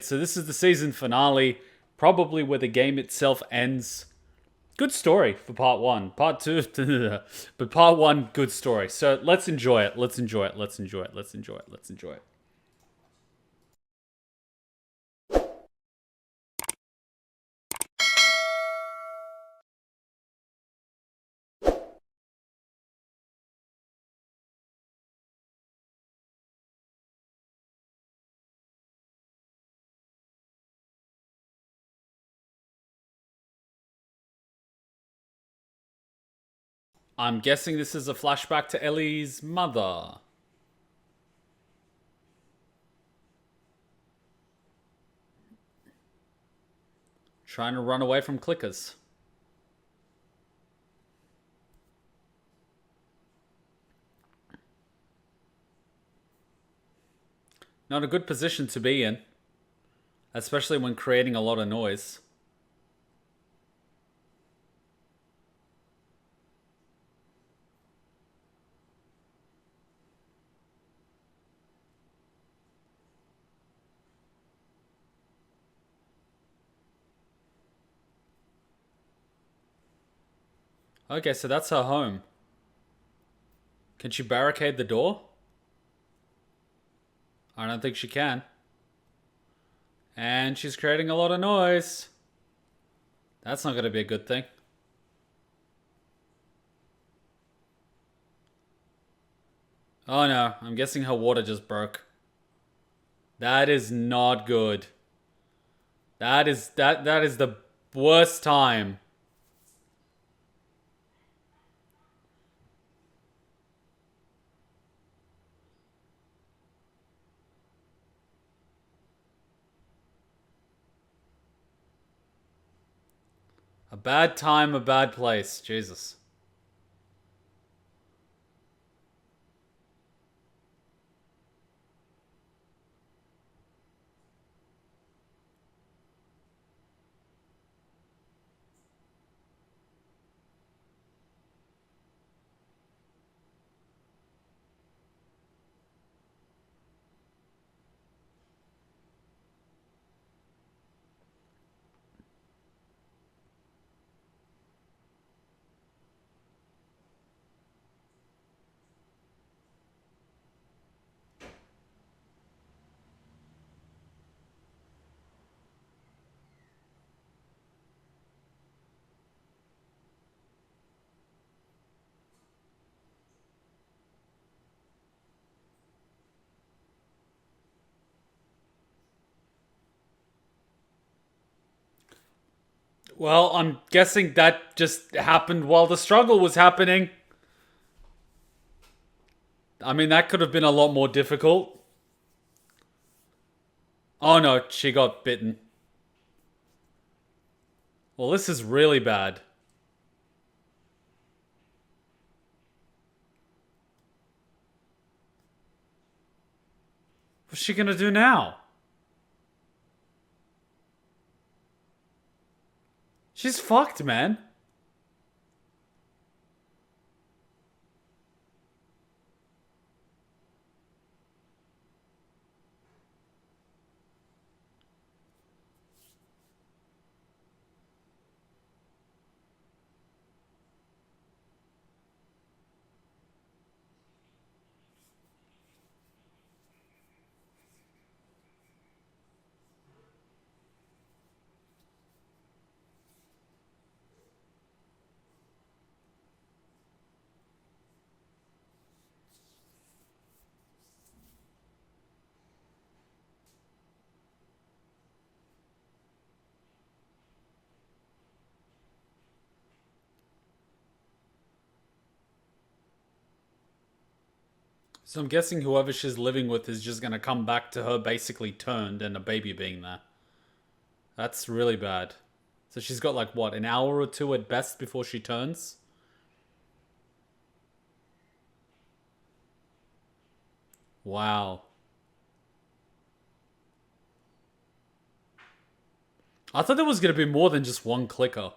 So this is the season finale, probably where the game itself ends. Good story for part one. Part two, but part one, good story. So let's enjoy it. Let's enjoy it. Let's enjoy it. Let's enjoy it. Let's enjoy it. I'm guessing this is a flashback to Ellie's mother. Trying to run away from clickers. Not a good position to be in, especially when creating a lot of noise. Okay, so that's her home. Can she barricade the door? I don't think she can. And she's creating a lot of noise. That's not going to be a good thing. Oh no, I'm guessing her water just broke. That is not good. That is the worst time. A bad time, a bad place. Jesus. Well, I'm guessing that just happened while the struggle was happening. I mean, that could have been a lot more difficult. Oh no, she got bitten. Well, this is really bad. What's she gonna do now? She's fucked, man. So I'm guessing whoever she's living with is just gonna come back to her basically turned and a baby being there. That's really bad. So she's got like what, an hour or two at best before she turns? Wow. I thought there was gonna be more than just one clicker.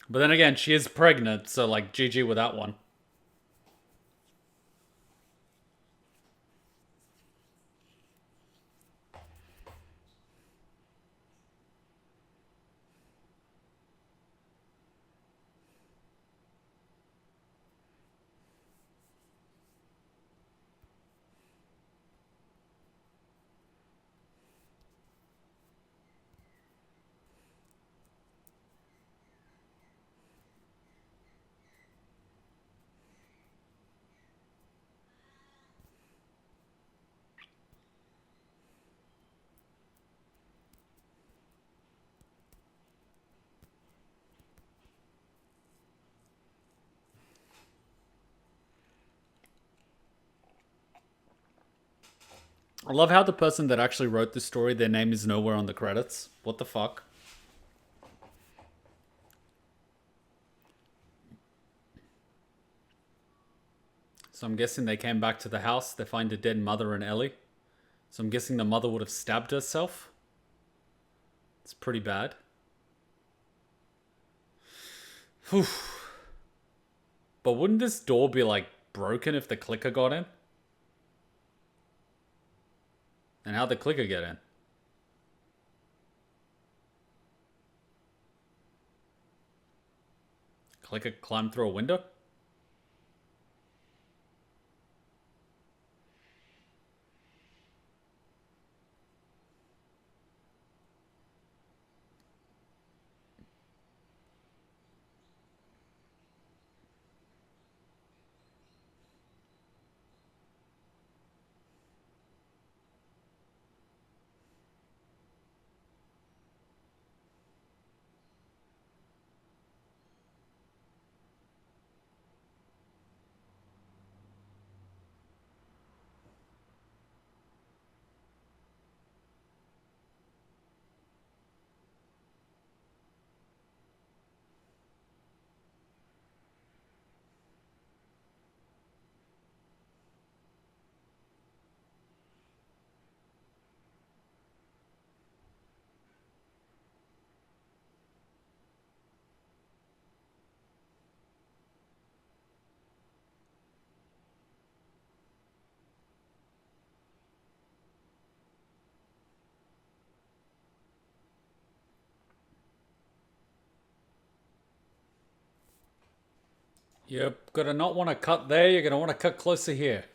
But then again, she is pregnant, so like GG with that one. I love how the person that actually wrote this story, their name is nowhere on the credits. What the fuck? So I'm guessing they came back to the house. They find a dead mother and Ellie. So I'm guessing the mother would have stabbed herself. It's pretty bad. Whew. But wouldn't this door be like broken if the clicker got in? And how'd the clicker get in? Clicker climbed through a window? You're gonna not want to cut there. You're gonna want to cut closer here.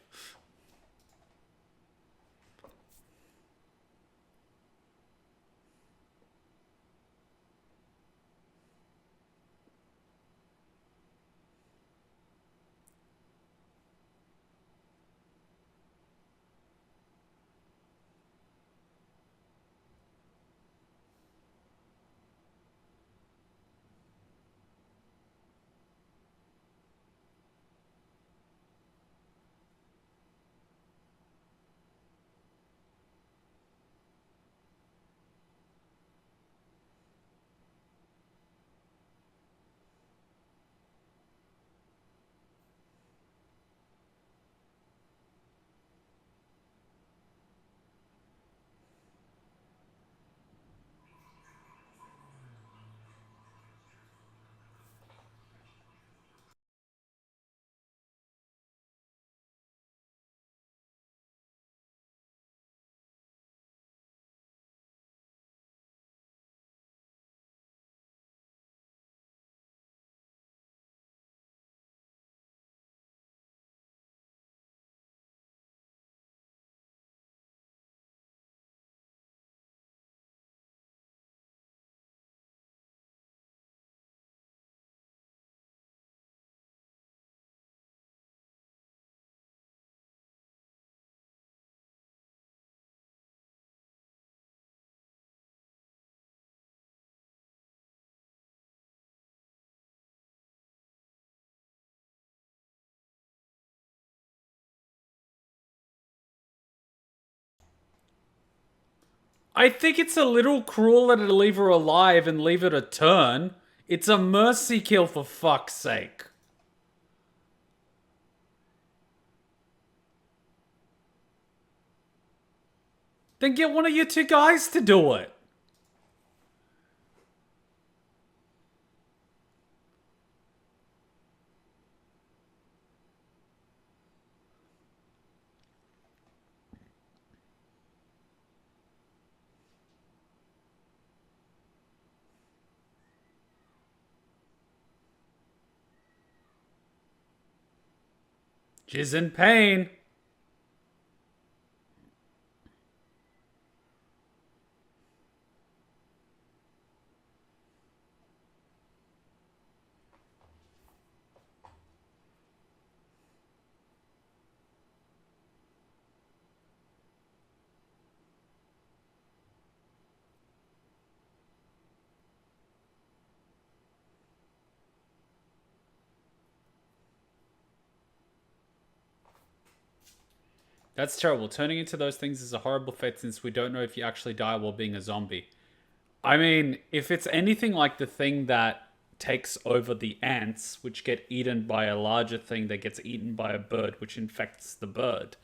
I think it's a little crueler to leave her alive and leave her to turn. It's a mercy kill, for fuck's sake. Then get one of your two guys to do it. She's in pain. That's terrible. Turning into those things is a horrible fate since we don't know if you actually die while being a zombie. I mean, if it's anything like the thing that takes over the ants, which get eaten by a larger thing that gets eaten by a bird, which infects the bird,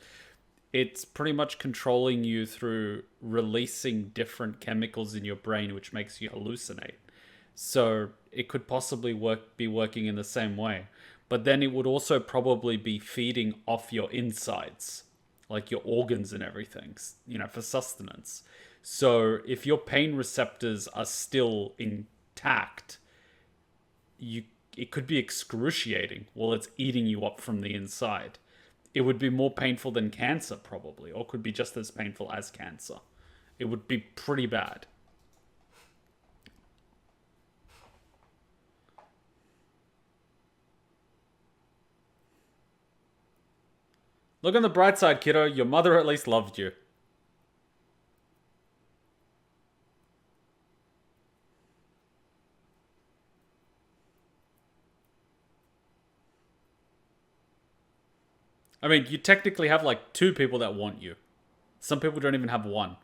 it's pretty much controlling you through releasing different chemicals in your brain, which makes you hallucinate. So it could possibly be working in the same way. But then it would also probably be feeding off your insides, like your organs and everything, for sustenance. So if your pain receptors are still intact, you it could be excruciating while it's eating you up from the inside. It would be more painful than cancer, probably, or could be just as painful as cancer. It would be pretty bad. Look on the bright side, kiddo. Your mother at least loved you. I mean, you technically have like two people that want you. Some people don't even have one.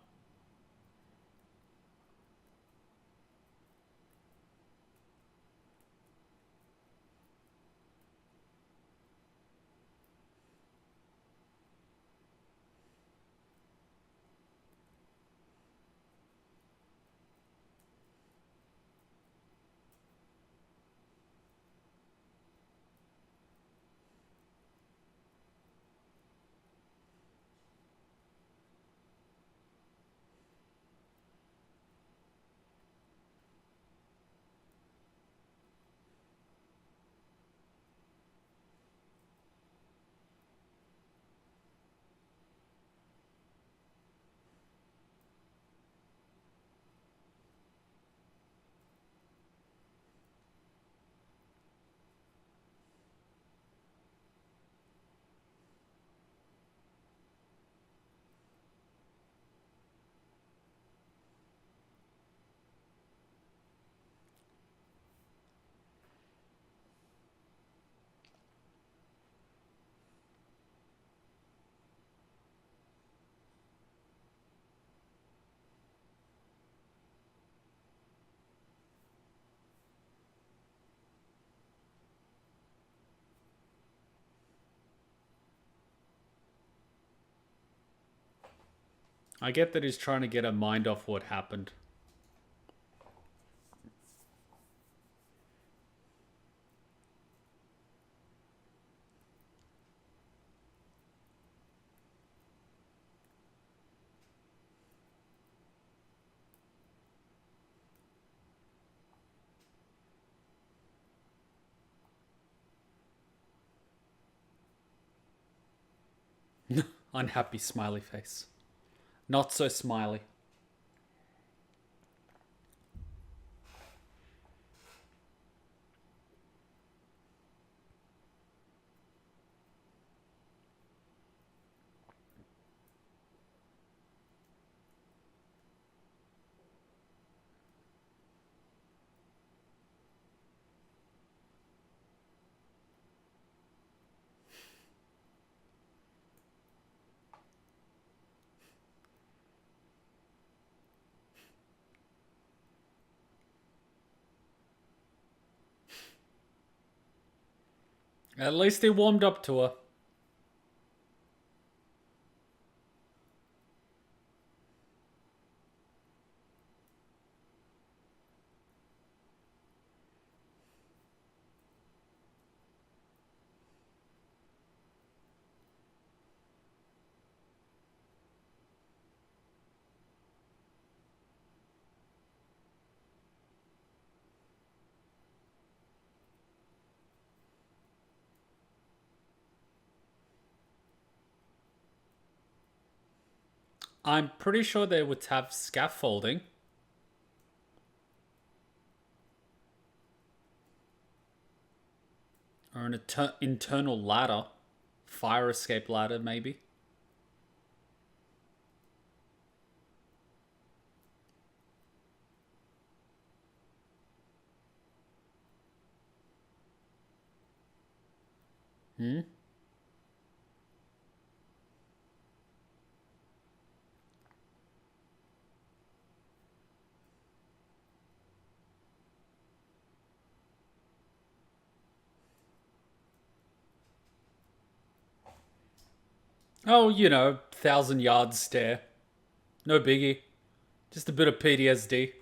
I get that he's trying to get her mind off what happened. Unhappy smiley face. Not so smiley. At least he warmed up to her. I'm pretty sure they would have scaffolding. Or an internal ladder. Fire escape ladder, maybe. Hmm? Oh, 1,000 yard stare. No biggie. Just a bit of PTSD.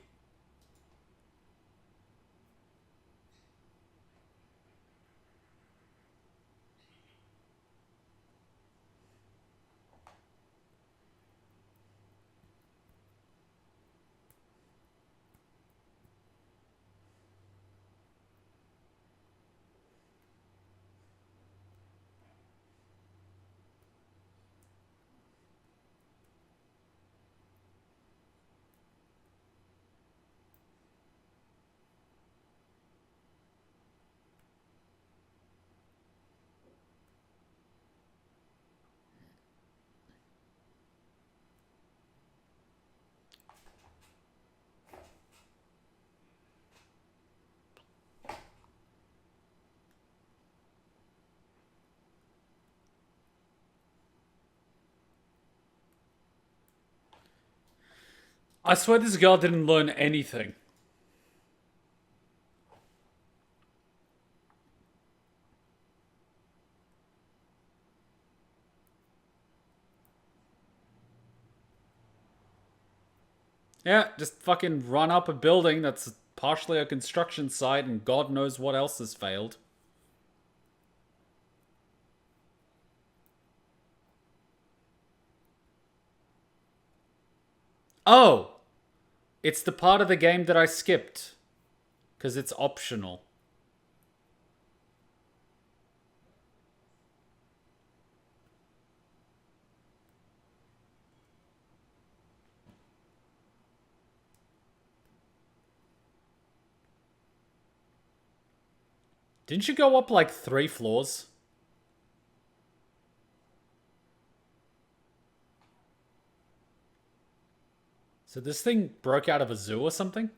I swear this girl didn't learn anything. Yeah, just fucking run up a building that's partially a construction site and God knows what else has failed. Oh! It's the part of the game that I skipped. Because it's optional. Didn't you go up like 3 floors? So this thing broke out of a zoo or something?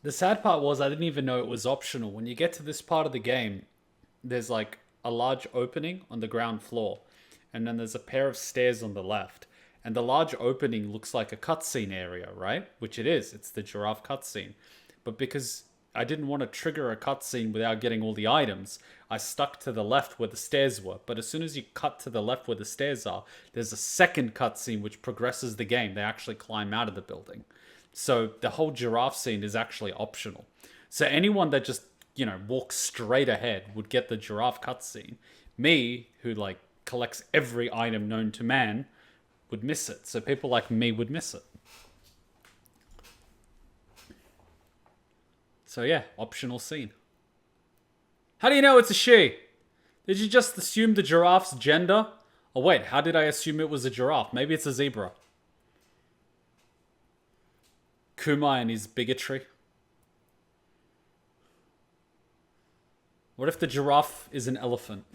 The sad part was I didn't even know it was optional. When you get to this part of the game, there's like a large opening on the ground floor, and then there's a pair of stairs on the left. And the large opening looks like a cutscene area, right? Which it is. It's the giraffe cutscene. But because I didn't want to trigger a cutscene without getting all the items, I stuck to the left where the stairs were. But as soon as you cut to the left where the stairs are, there's a second cutscene which progresses the game. They actually climb out of the building. So the whole giraffe scene is actually optional. So anyone that just, walks straight ahead would get the giraffe cutscene. Me, who like collects every item known to man, would miss it. So people like me would miss it. So yeah, optional scene. How do you know it's a she? Did you just assume the giraffe's gender? Oh wait, how did I assume it was a giraffe? Maybe it's a zebra. Kuma and his bigotry. What if the giraffe is an elephant?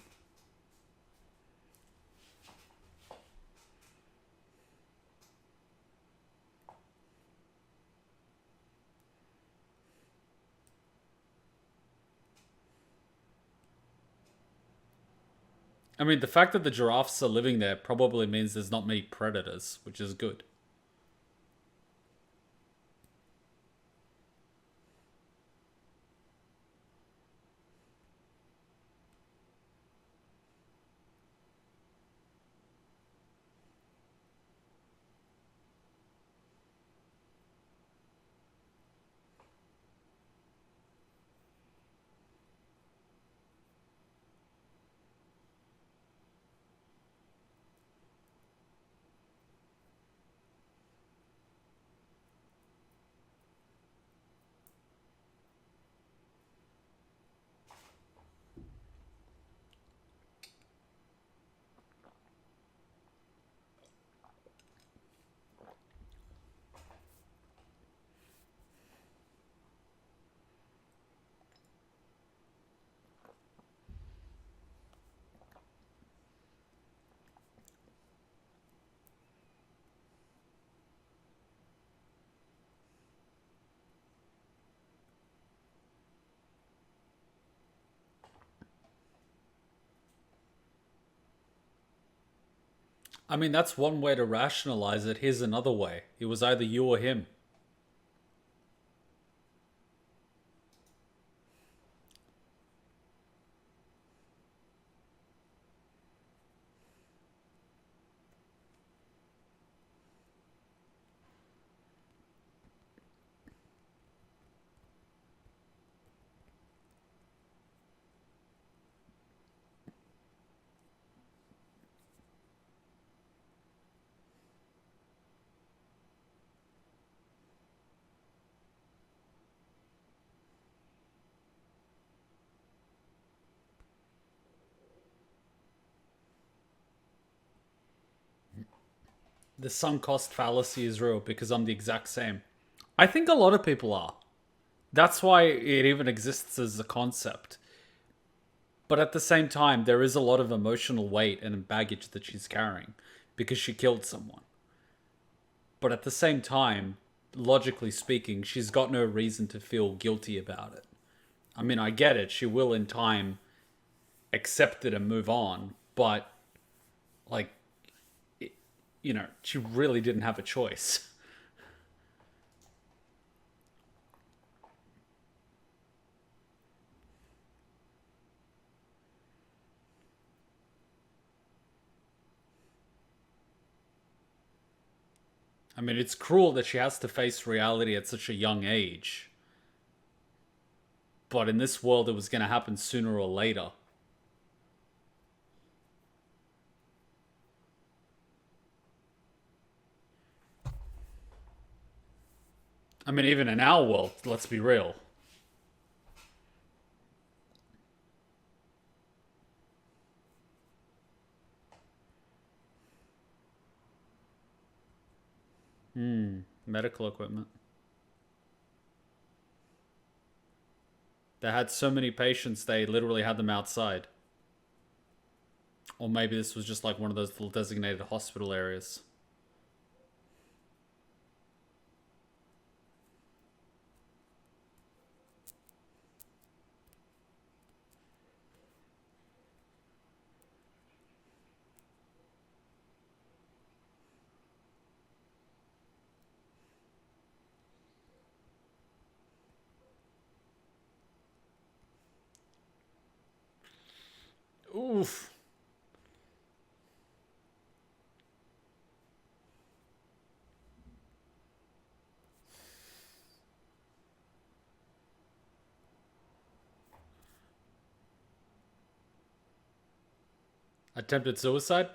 I mean, the fact that the giraffes are living there probably means there's not many predators, which is good. I mean, that's one way to rationalize it. Here's another way. It was either you or him. The sunk cost fallacy is real because I'm the exact same. I think a lot of people are. That's why it even exists as a concept. But at the same time, there is a lot of emotional weight and baggage that she's carrying because she killed someone. But at the same time, logically speaking, she's got no reason to feel guilty about it. I mean, I get it. She will in time accept it and move on. But, like, she really didn't have a choice. I mean, it's cruel that she has to face reality at such a young age. But in this world, it was going to happen sooner or later. I mean, even in our world, let's be real. Medical equipment. They had so many patients, they literally had them outside. Or maybe this was just like one of those little designated hospital areas. Oof. Attempted suicide?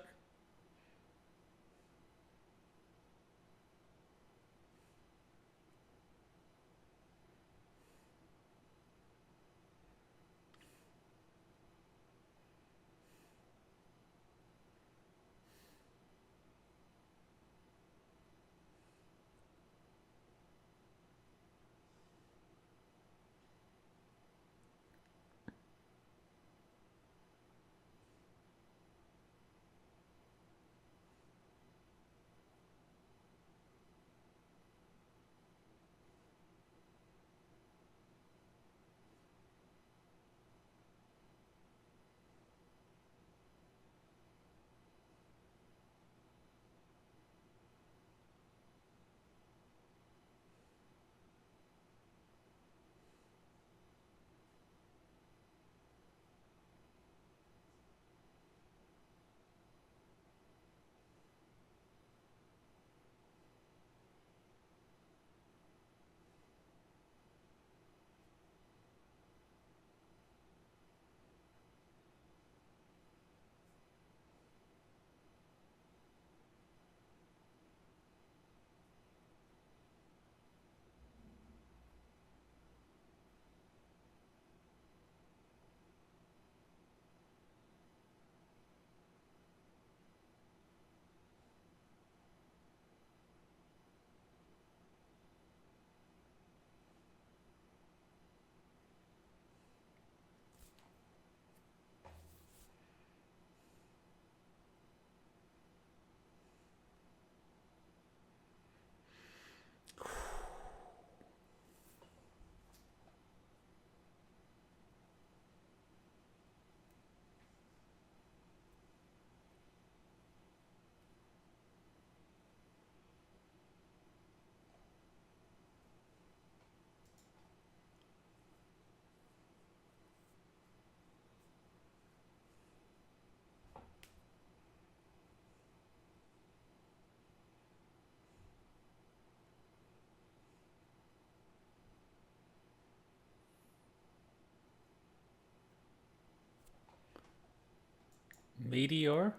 Meteor?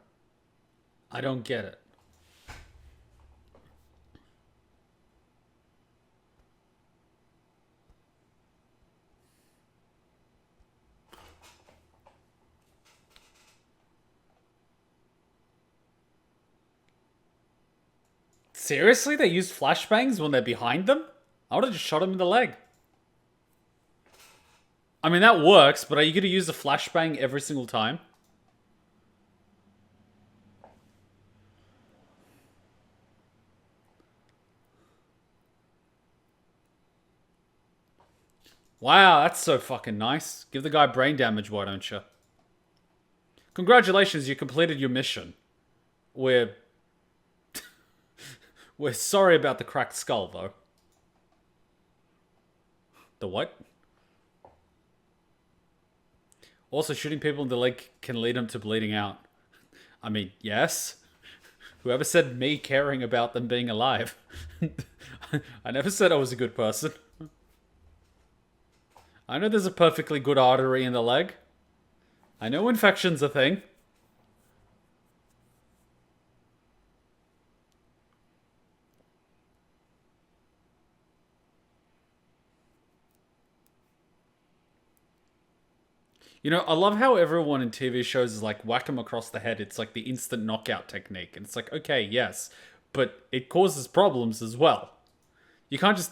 I don't get it. Seriously? They use flashbangs when they're behind them? I would have just shot him in the leg. I mean, that works, but are you going to use a flashbang every single time? Wow, that's so fucking nice. Give the guy brain damage, why don't you? Congratulations, you completed your mission. We're... We're sorry about the cracked skull, though. The what? Also, shooting people in the leg can lead them to bleeding out. I mean, yes. Whoever said me caring about them being alive? I never said I was a good person. I know there's a perfectly good artery in the leg. I know infection's a thing. You know, I love how everyone in TV shows is like whack them across the head. It's like the instant knockout technique. And it's like, okay, yes, but it causes problems as well. You can't just...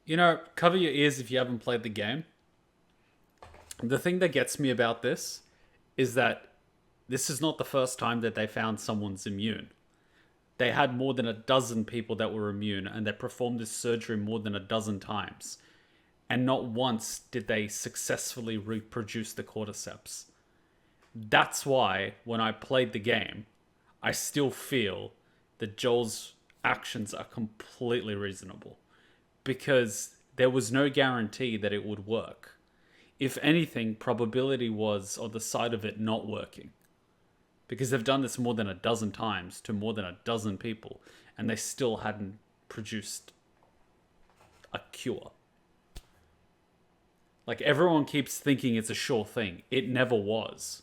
You know, cover your ears if you haven't played the game. The thing that gets me about this is that this is not the first time that they found someone's immune. They had more than a dozen people that were immune, and they performed this surgery more than a dozen times. And not once did they successfully reproduce the cordyceps. That's why, when I played the game, I still feel that Joel's actions are completely reasonable. Because there was no guarantee that it would work. If anything, probability was on the side of it not working. Because they've done this more than a dozen times to more than a dozen people, and they still hadn't produced a cure. Like, everyone keeps thinking it's a sure thing. It never was.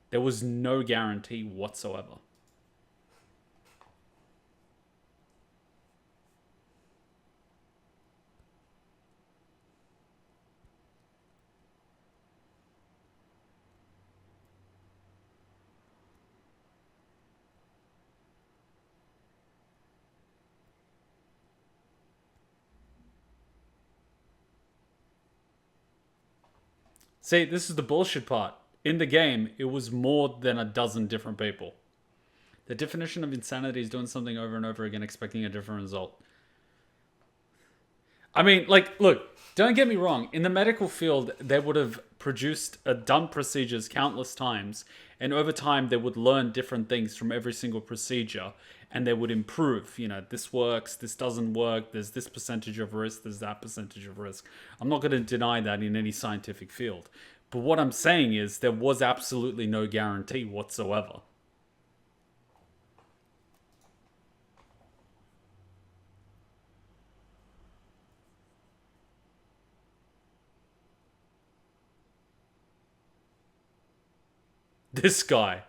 There was no guarantee whatsoever. See, this is the bullshit part. In the game, it was more than a dozen different people. The definition of insanity is doing something over and over again, expecting a different result. I mean, like, look, don't get me wrong. In the medical field, they would have done procedures countless times, and over time, they would learn different things from every single procedure, and they would improve. You know, this works, this doesn't work, there's this percentage of risk, there's that percentage of risk. I'm not going to deny that in any scientific field. But what I'm saying is, there was absolutely no guarantee whatsoever. This guy.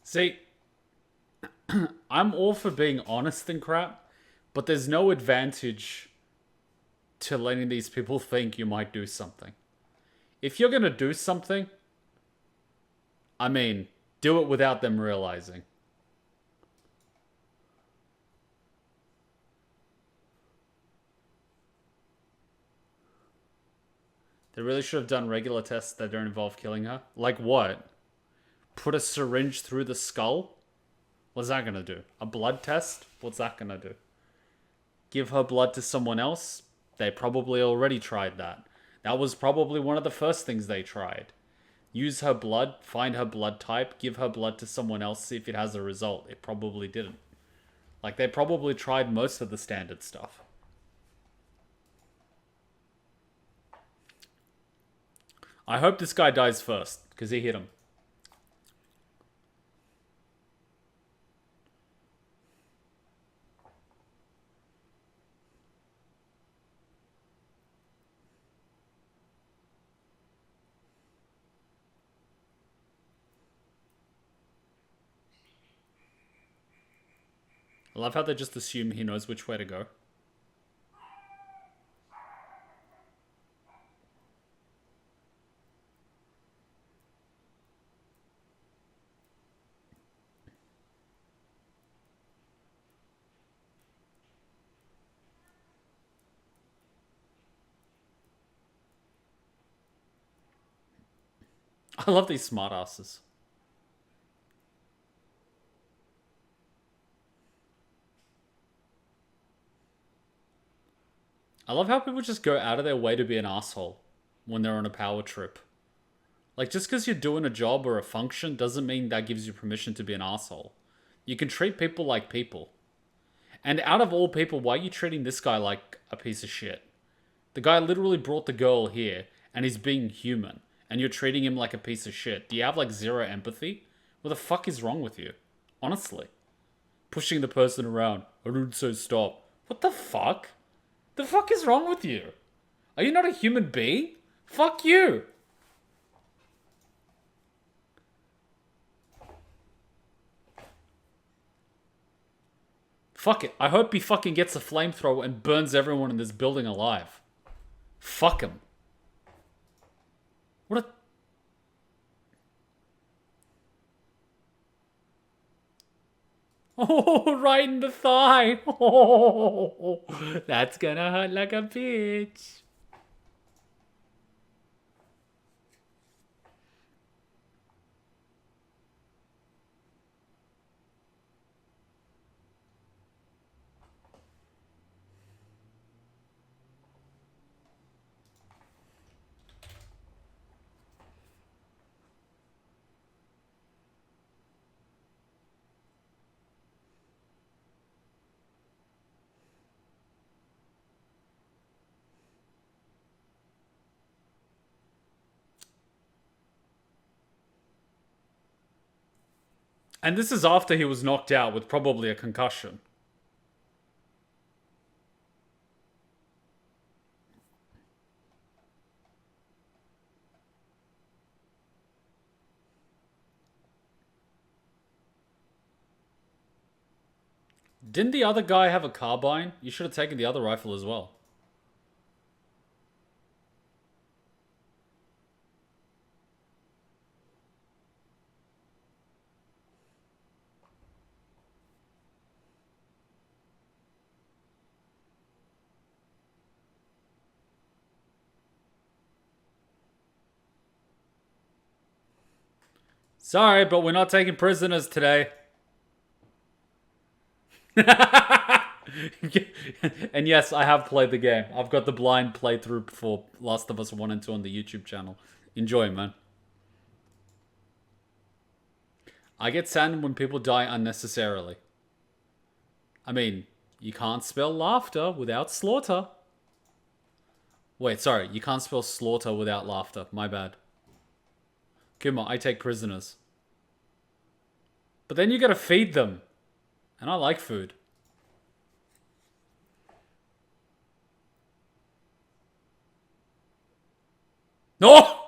See, I'm all for being honest and crap, but there's no advantage to letting these people think you might do something. If you're gonna do something, I mean, do it without them realizing. They really should have done regular tests that don't involve killing her. Like what? Put a syringe through the skull? What's that gonna do? A blood test? What's that gonna do? Give her blood to someone else? They probably already tried that. That was probably one of the first things they tried. Use her blood, find her blood type, give her blood to someone else, see if it has a result. It probably didn't. Like, they probably tried most of the standard stuff. I hope this guy dies first, because he hit him. I love how they just assume he knows which way to go. I love these smartasses. I love how people just go out of their way to be an asshole when they're on a power trip. Like, just because you're doing a job or a function doesn't mean that gives you permission to be an asshole. You can treat people like people. And out of all people, why are you treating this guy like a piece of shit? The guy literally brought the girl here, and he's being human, and you're treating him like a piece of shit. Do you have, like, zero empathy? What the fuck is wrong with you? Honestly. Pushing the person around. I didn't say stop. What the fuck? The fuck is wrong with you? Are you not a human being? Fuck you! Fuck it. I hope he fucking gets a flamethrower and burns everyone in this building alive. Fuck him. What a... Oh, right in the thigh. Oh, that's gonna hurt like a bitch. And this is after he was knocked out with probably a concussion. Didn't the other guy have a carbine? You should have taken the other rifle as well. Sorry, but we're not taking prisoners today. And yes, I have played the game. I've got the blind playthrough for Last of Us 1 and 2 on the YouTube channel. Enjoy, man. I get saddened when people die unnecessarily. I mean, you can't spell laughter without slaughter. Wait, sorry. You can't spell slaughter without laughter. My bad. Kuma, I take prisoners. But then you gotta feed them. And I like food. No!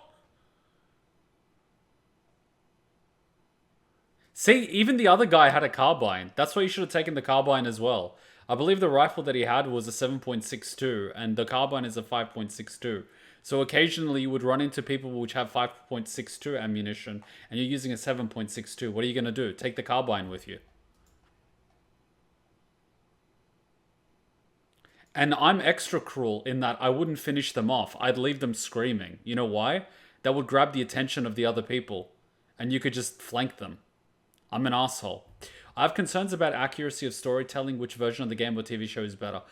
See, even the other guy had a carbine. That's why you should have taken the carbine as well. I believe the rifle that he had was a 7.62, and the carbine is a 5.62. So occasionally you would run into people which have 5.62 ammunition, and you're using a 7.62. What are you going to do? Take the carbine with you. And I'm extra cruel in that I wouldn't finish them off. I'd leave them screaming. You know why? That would grab the attention of the other people, and you could just flank them. I'm an asshole. I have concerns about accuracy of storytelling, which version of the game or TV show is better.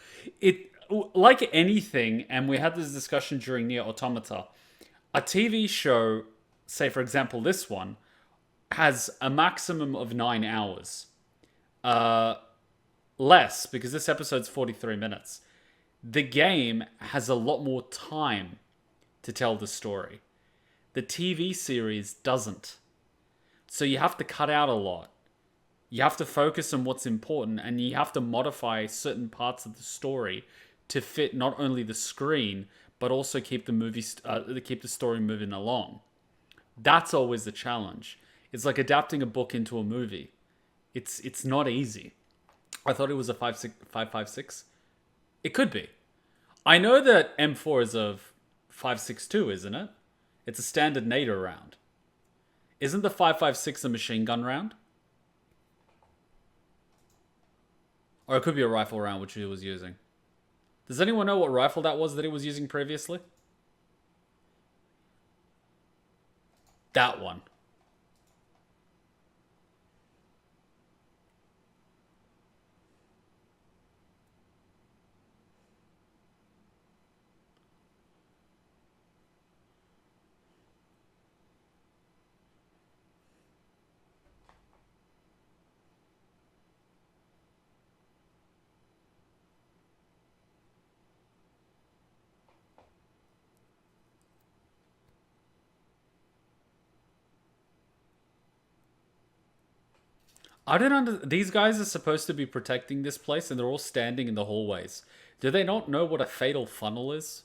It, like anything, and we had this discussion during Nier Automata, a TV show, say for example this one, has a maximum of 9 hours. Less, because this episode's 43 minutes. The game has a lot more time to tell the story. The TV series doesn't. So you have to cut out a lot. You have to focus on what's important, and you have to modify certain parts of the story to fit not only the screen but also keep the story moving along. That's always the challenge. It's like adapting a book into a movie. It's not easy. I thought it was a 5.56. It could be. I know that M4 is a 5.62, isn't it? It's a standard NATO round. Isn't the 5.56 a machine gun round? Or it could be a rifle round, which he was using. Does anyone know what rifle that was that he was using previously? That one. I don't under. These guys are supposed to be protecting this place, and they're all standing in the hallways. Do they not know what a fatal funnel is?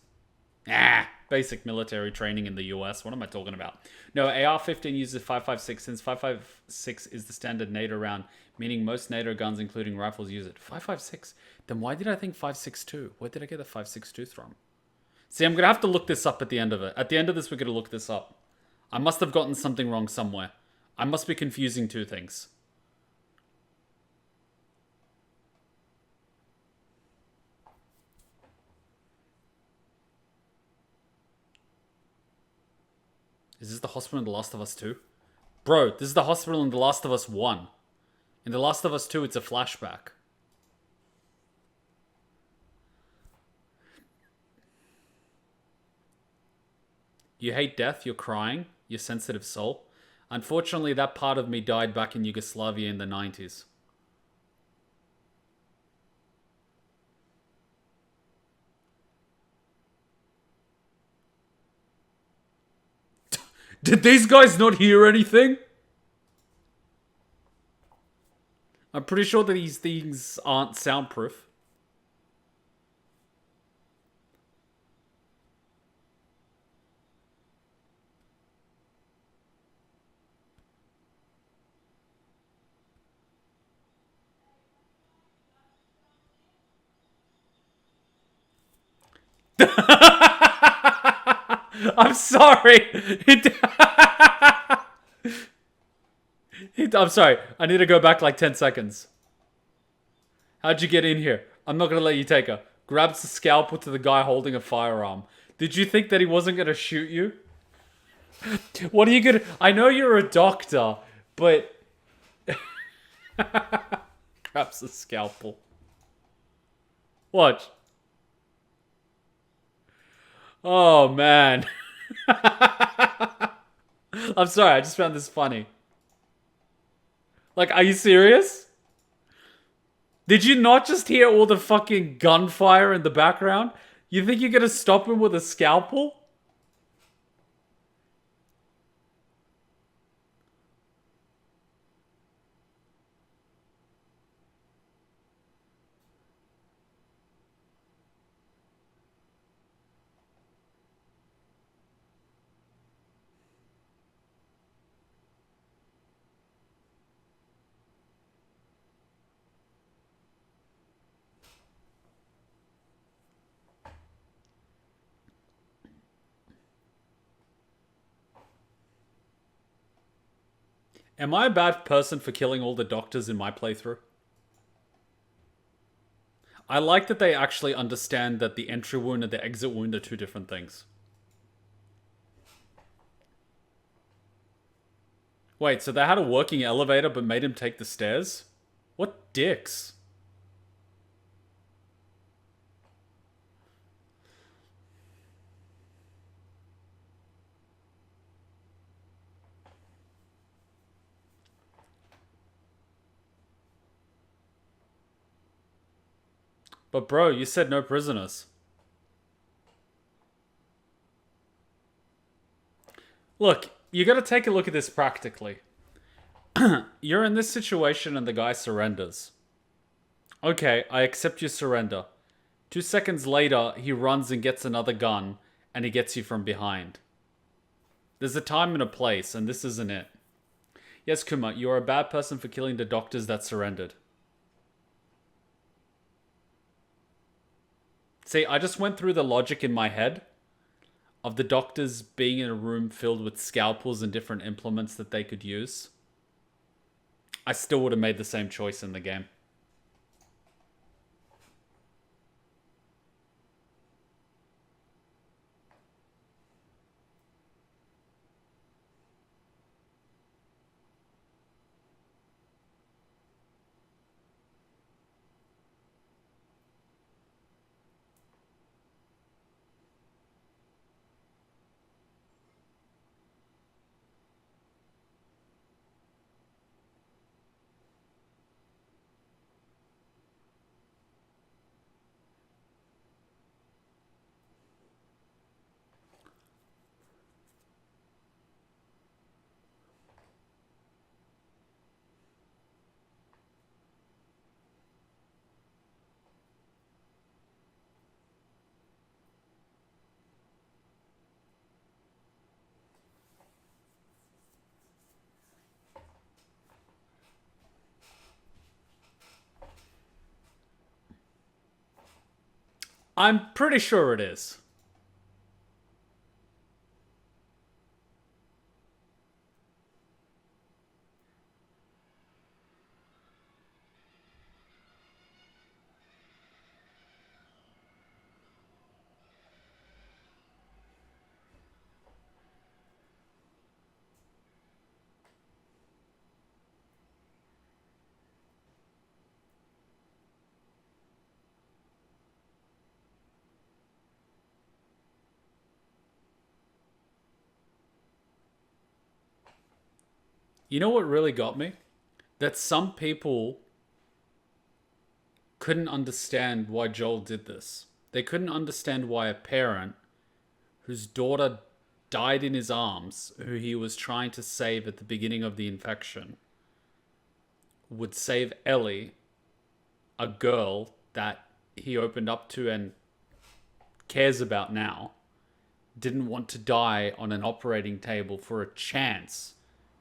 Basic military training in the US. What am I talking about? No, AR-15 uses 5.56 since 5.56 is the standard NATO round, meaning most NATO guns, including rifles, use it. 5.56. Then why did I think 5.62? Where did I get the 5.62 from? See, I'm gonna have to look this up at the end of it. At the end of this, we're gonna look this up. I must have gotten something wrong somewhere. I must be confusing two things. Is this the hospital in The Last of Us 2? Bro, this is the hospital in The Last of Us 1. In The Last of Us 2, it's a flashback. You hate death, you're crying, you sensitive soul. Unfortunately, that part of me died back in Yugoslavia in the 90s. Did these guys not hear anything? I'm pretty sure that these things aren't soundproof. I'm sorry. I'm sorry. I need to go back like 10 seconds. How'd you get in here? I'm not gonna let you take her. Grabs the scalpel to the guy holding a firearm. Did you think that he wasn't gonna shoot you? What are you gonna... I know you're a doctor, but... Grabs a scalpel. Watch. Oh, man. I'm sorry, I just found this funny. Like, are you serious? Did you not just hear all the fucking gunfire in the background? You think you're gonna stop him with a scalpel? Am I a bad person for killing all the doctors in my playthrough? I like that they actually understand that the entry wound and the exit wound are two different things. Wait, so they had a working elevator but made him take the stairs? What dicks? But bro, you said no prisoners. Look, you gotta take a look at this practically. You're in this situation and the guy surrenders. Okay, I accept your surrender. 2 seconds later, he runs and gets another gun, and he gets you from behind. There's a time and a place, and this isn't it. Yes, Kuma, you are a bad person for killing the doctors that surrendered. See, I just went through the logic in my head of the doctors being in a room filled with scalpels and different implements that they could use. I still would have made the same choice in the game. I'm pretty sure it is. You know what really got me? That some people couldn't understand why Joel did this. They couldn't understand why a parent whose daughter died in his arms, who he was trying to save at the beginning of the infection, would save Ellie, a girl that he opened up to and cares about now, didn't want to die on an operating table for a chance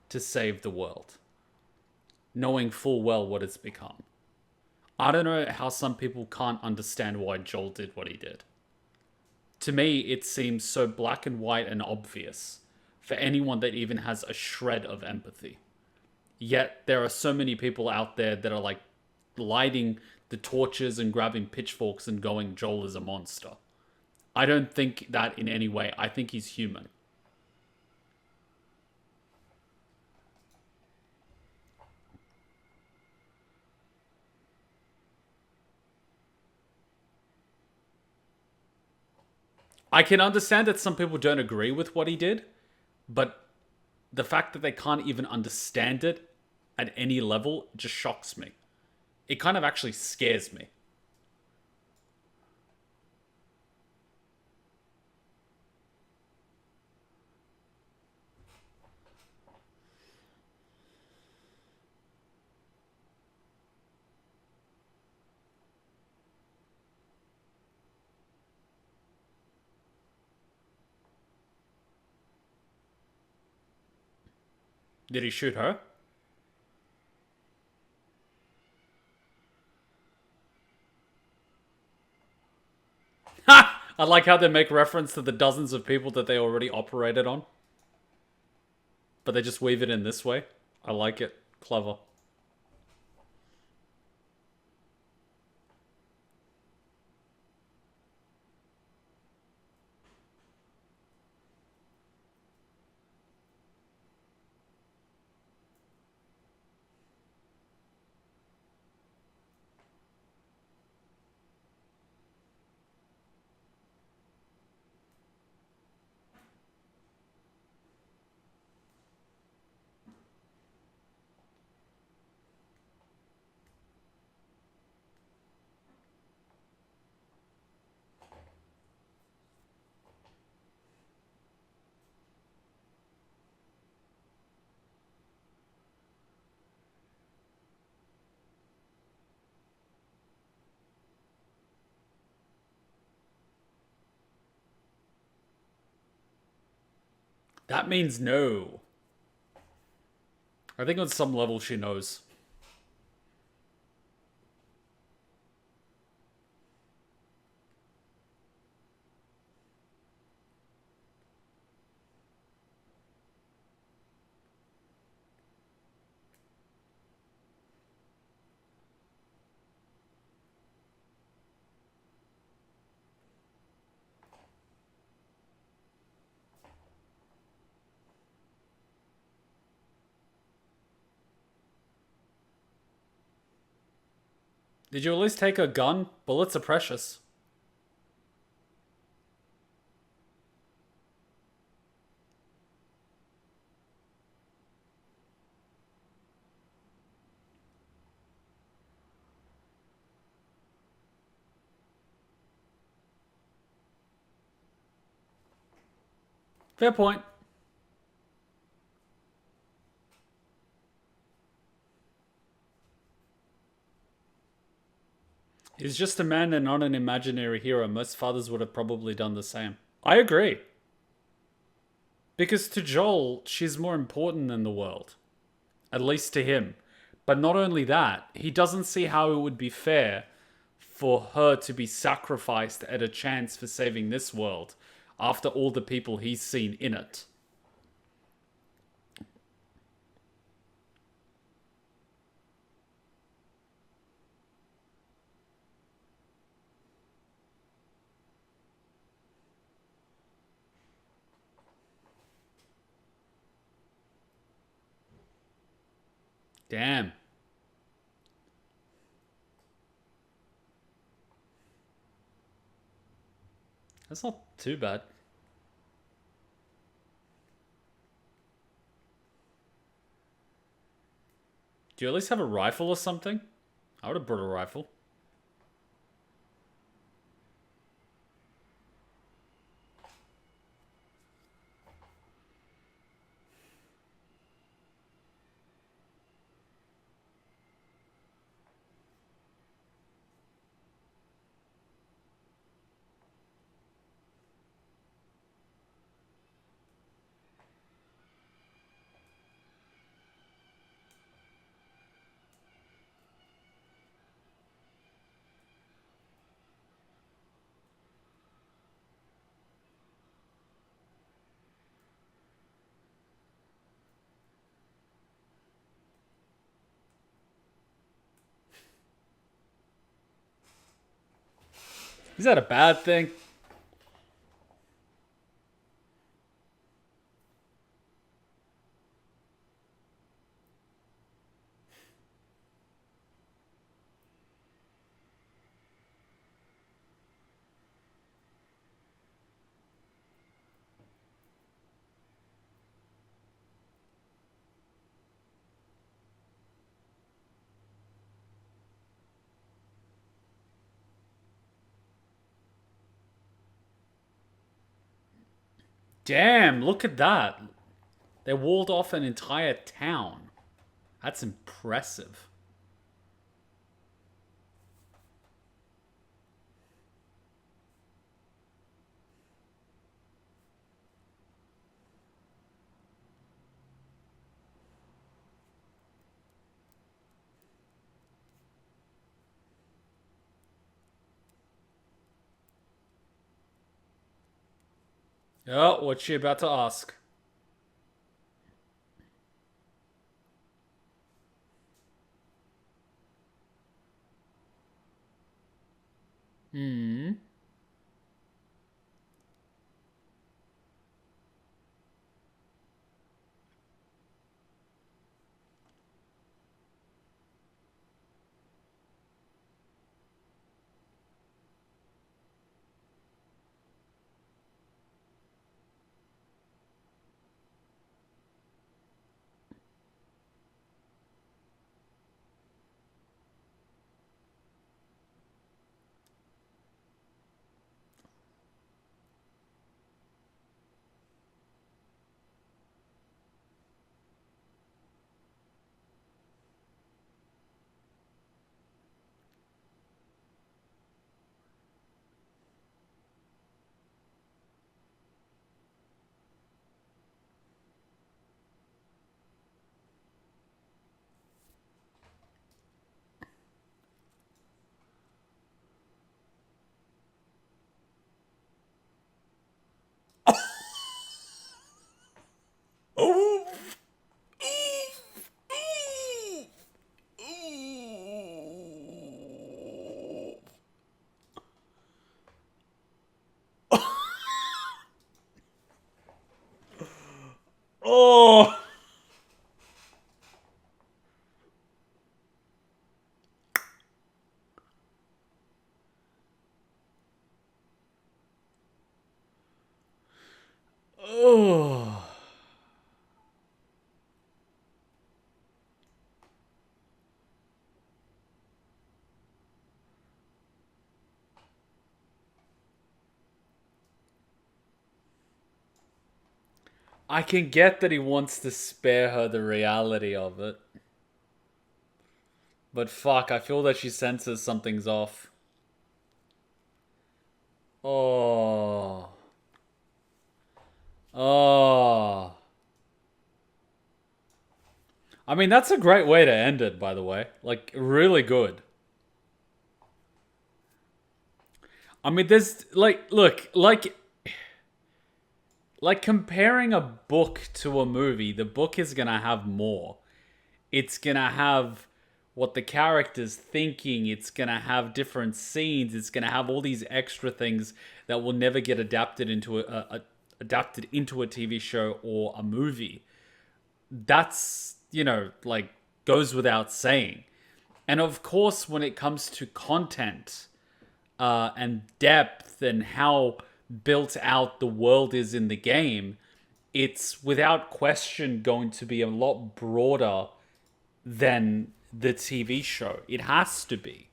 to save the world, knowing full well what it's become. I don't know how some people can't understand why Joel did what he did. To me, it seems so black and white and obvious for anyone that even has a shred of empathy. Yet there are so many people out there that are like lighting the torches and grabbing pitchforks and going, Joel is a monster. I don't think that in any way. I think he's human. I can understand that some people don't agree with what he did, but the fact that they can't even understand it at any level just shocks me. It kind of actually scares me. Did he shoot her? Ha! I like how they make reference to the dozens of people that they already operated on. But they just weave it in this way. I like it. Clever. That means no. I think on some level she knows. Did you at least take her gun? Bullets are precious. Fair point. He's just a man and not an imaginary hero. Most fathers would have probably done the same. I agree. Because to Joel, she's more important than the world. At least to him. But not only that, he doesn't see how it would be fair for her to be sacrificed at a chance for saving this world after all the people he's seen in it. Damn. That's not too bad. Do you at least have a rifle or something? I would have brought a rifle. Is that a bad thing? Damn, look at that. They walled off an entire town. That's impressive. Oh, what's she about to ask? Hmm. Oh. Oh. Oh. I can get that he wants to spare her the reality of it. But fuck, I feel that she senses something's off. Oh. Oh. I mean, that's a great way to end it, by the way. Like, really good. I mean, there's like, look, like comparing a book to a movie. The book is gonna have more. It's gonna have what the character's thinking. It's gonna have different scenes. It's gonna have all these extra things that will never get adapted into a TV show or a movie. That's, like, goes without saying. And of course, when it comes to content and depth and how built out the world is in the game, it's without question going to be a lot broader than the TV show. It has to be.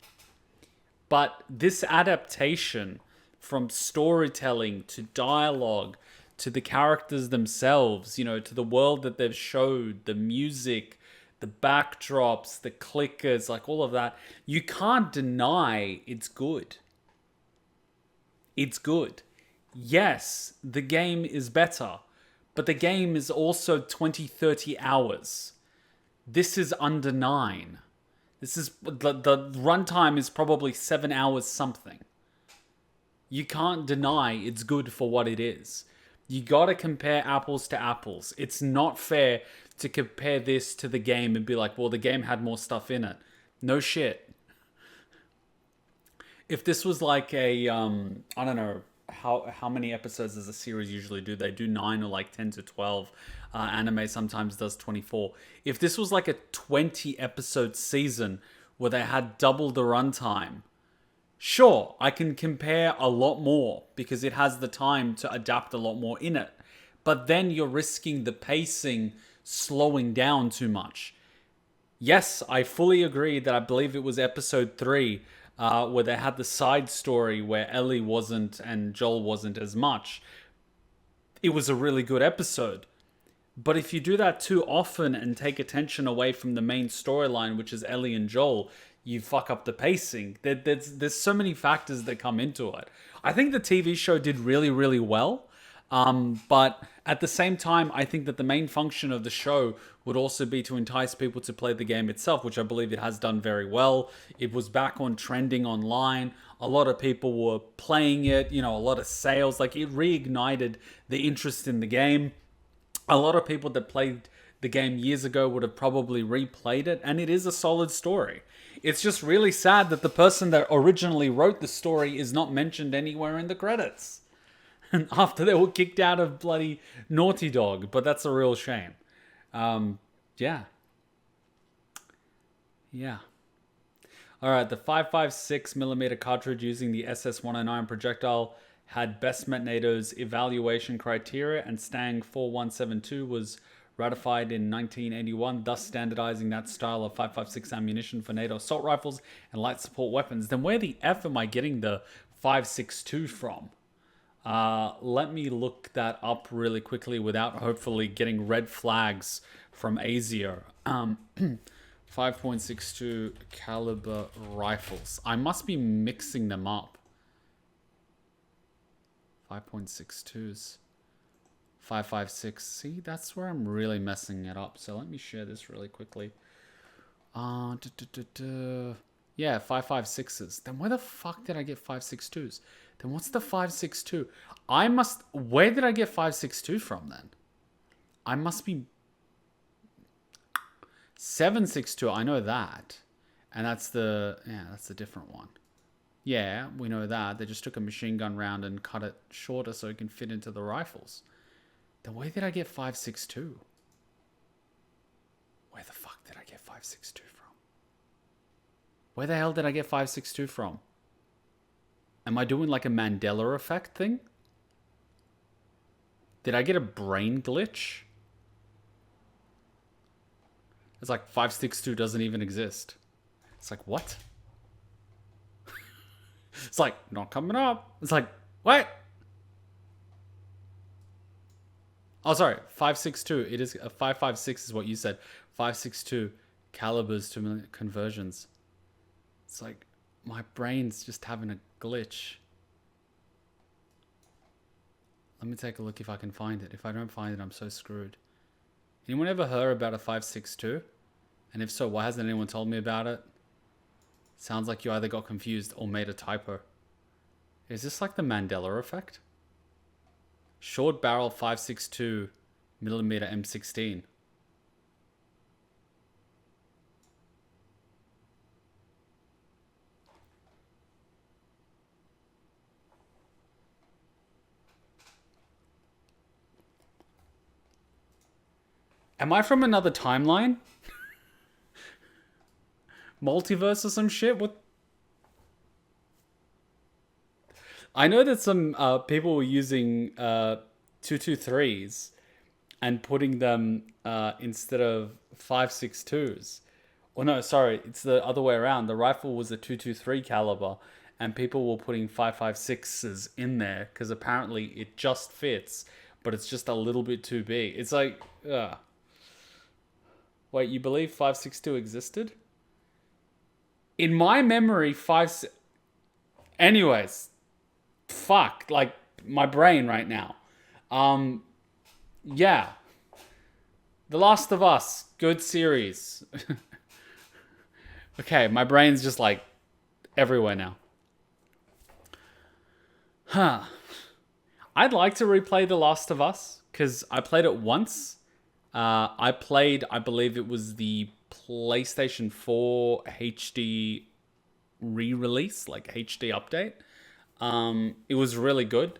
But this adaptation from storytelling to dialogue to the characters themselves, to the world that they've showed, the music, the backdrops, the clickers, like all of that, you can't deny it's good. It's good. Yes, the game is better, but the game is also 20, 30 hours. This is under 9. This is the runtime is probably 7 hours something. You can't deny it's good for what it is. You gotta compare apples to apples. It's not fair to compare this to the game and be like, well, the game had more stuff in it. No shit. If this was like a I don't know how many episodes does a series usually do? They do 9 or like 10 to 12. Anime sometimes does 24. If this was like a 20 episode season where they had double the runtime, sure, I can compare a lot more because it has the time to adapt a lot more in it. But then you're risking the pacing slowing down too much. Yes, I fully agree that I believe it was episode 3 where they had the side story where Ellie wasn't and Joel wasn't as much. it was a really good episode. But if you do that too often and take attention away from the main storyline, which is Ellie and Joel, you fuck up the pacing. There's so many factors that come into it. I think the TV show did really, really well. But at the same time, I think that the main function of the show would also be to entice people to play the game itself, which I believe it has done very well. It was back on trending online. A lot of people were playing it, a lot of sales. Like, it reignited the interest in the game. A lot of people that played the game years ago would have probably replayed it, and it is a solid story. It's just really sad that the person that originally wrote the story is not mentioned anywhere in the credits after they were kicked out of bloody Naughty Dog, but that's a real shame. Yeah. Alright, the 5.56mm cartridge using the SS-109 projectile had best met NATO's evaluation criteria, and Stang 4172 was ratified in 1981, thus standardizing that style of 5.56 ammunition for NATO assault rifles and light support weapons. Then where the F am I getting the 5.62 from? Let me look that up really quickly without hopefully getting red flags from ASIO. 5.62 caliber rifles. I must be mixing them up. 5.62s. 5.56. See, that's where I'm really messing it up. So let me share this really quickly. Yeah, 5.56s. Then where the fuck did I get 5.62s? Then what's the 5.62? Where did I get 5.62 from then? I must be 7.62. I know that. And that's the different one. Yeah, we know that. They just took a machine gun round and cut it shorter so it can fit into the rifles. Then where did I get 5.62? Where the fuck did I get 5.62 from? Where the hell did I get 5.62 from? Am I doing like a Mandela effect thing? Did I get a brain glitch? It's like 5.62 doesn't even exist. It's like, what? It's like, not coming up. It's like, what? Oh, sorry, 5.62. It is a 5.56 is what you said. 5.62 calibers to conversions. It's like, my brain's just having a glitch. Let me take a look if I can find it. If I don't find it, I'm so screwed. Anyone ever heard about a 5.62? And if so, why hasn't anyone told me about it? Sounds like you either got confused or made a typo. Is this like the Mandela effect? Short barrel 5.62 millimeter M16. Am I from another timeline? Multiverse or some shit? What? I know that some people were using 223s and putting them instead of 5.62s. Or no, sorry, it's the other way around. The rifle was a 223 caliber, and people were putting 5.56s in there because apparently it just fits, but it's just a little bit too big. It's like, wait, you believe 5.62 existed? In my memory, anyways, fuck, like, my brain right now. Yeah. The Last of Us, good series. Okay, my brain's just, like, everywhere now. Huh. I'd like to replay The Last of Us, because I played it once. I believe it was the PlayStation 4 HD re-release, like HD update. It was really good.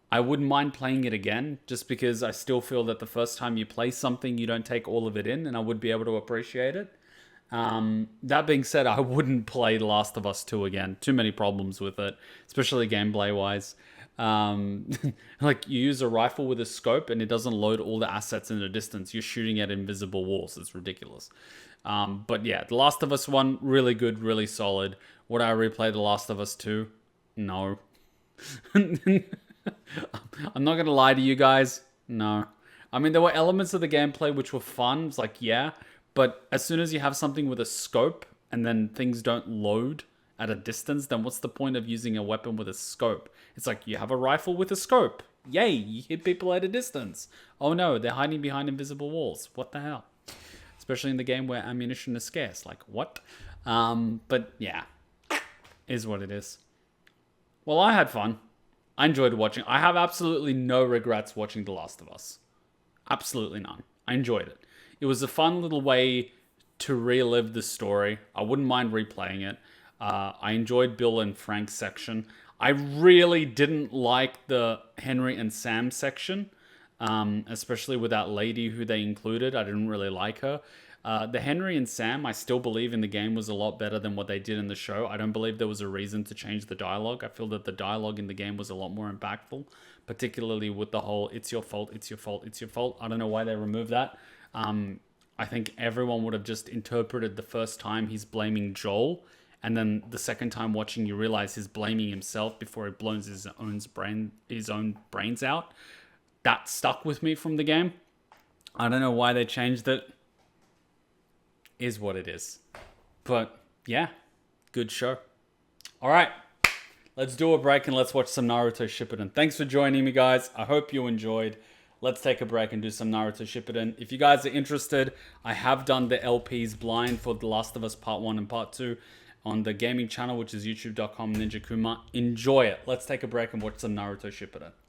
I wouldn't mind playing it again, just because I still feel that the first time you play something, you don't take all of it in, and I would be able to appreciate it. That being said, I wouldn't play The Last of Us 2 again. Too many problems with it, especially gameplay-wise. Like, you use a rifle with a scope and it doesn't load all the assets in the distance. You're shooting at invisible walls. It's ridiculous. But yeah, The Last of Us 1, really good, really solid. Would I replay The Last of Us 2? No. I'm not gonna lie to you guys. No. I mean, there were elements of the gameplay which were fun. It's like, yeah. But as soon as you have something with a scope and then things don't load at a distance, then what's the point of using a weapon with a scope? It's like, you have a rifle with a scope. Yay, you hit people at a distance. Oh no, they're hiding behind invisible walls. What the hell? Especially in the game where ammunition is scarce. Like, what? But yeah, is what it is. Well, I had fun. I enjoyed watching. I have absolutely no regrets watching The Last of Us. Absolutely none. I enjoyed it. It was a fun little way to relive the story. I wouldn't mind replaying it. I enjoyed Bill and Frank's section. I really didn't like the Henry and Sam section, especially with that lady who they included. I didn't really like her. The Henry and Sam, I still believe in the game was a lot better than what they did in the show. I don't believe there was a reason to change the dialogue. I feel that the dialogue in the game was a lot more impactful, particularly with the whole "it's your fault, it's your fault, it's your fault." I don't know why they removed that. I think everyone would have just interpreted the first time he's blaming Joel, and then the second time watching, you realize he's blaming himself before he blows his own brains out. That stuck with me from the game. I don't know why they changed it. Is what it is. But yeah, good show. All right, let's do a break and let's watch some Naruto Shippuden. Thanks for joining me, guys. I hope you enjoyed. Let's take a break and do some Naruto Shippuden. If you guys are interested, I have done the LPs blind for The Last of Us Part 1 and Part 2 on the gaming channel, which is youtube.com Ninja Kuma. Enjoy it. Let's take a break and watch some Naruto Shippuden.